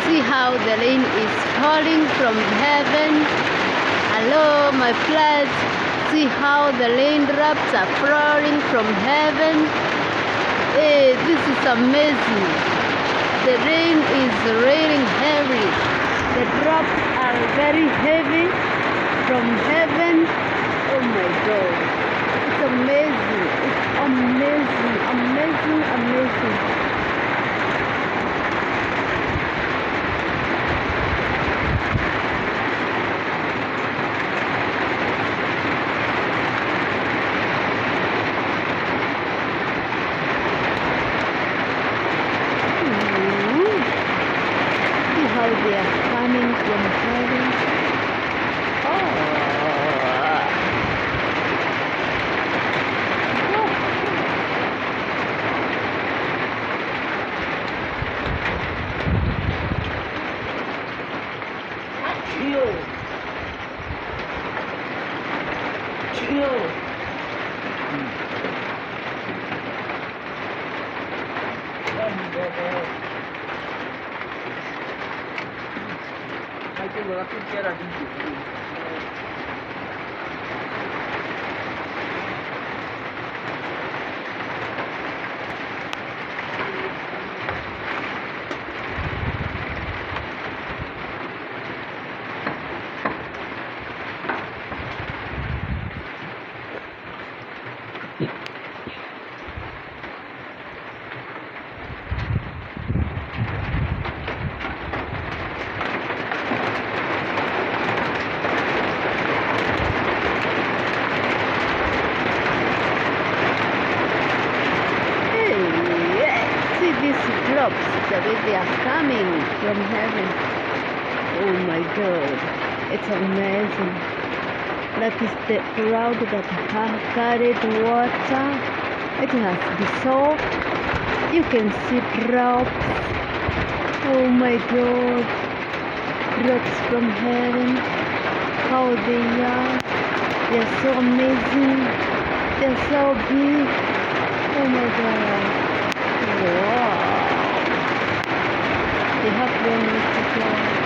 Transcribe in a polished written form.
See how the rain is falling from heaven. Hello, my floods. See how the raindrops are falling from heaven. Hey, this is amazing. The rain is raining heavy. The drops are very heavy from heaven. Oh my God. It's amazing. It's amazing. Amazing, amazing. How they are coming from heaven. Chill. Anche la cucchiera di Drops, the way they are coming from heaven. Oh my God, it's amazing. That is the cloud that has carried water. It has dissolved. You can see drops. Oh my God, drops from heaven. How they are. They're so amazing. They're so big. Oh my God. Wow. They have one way to go.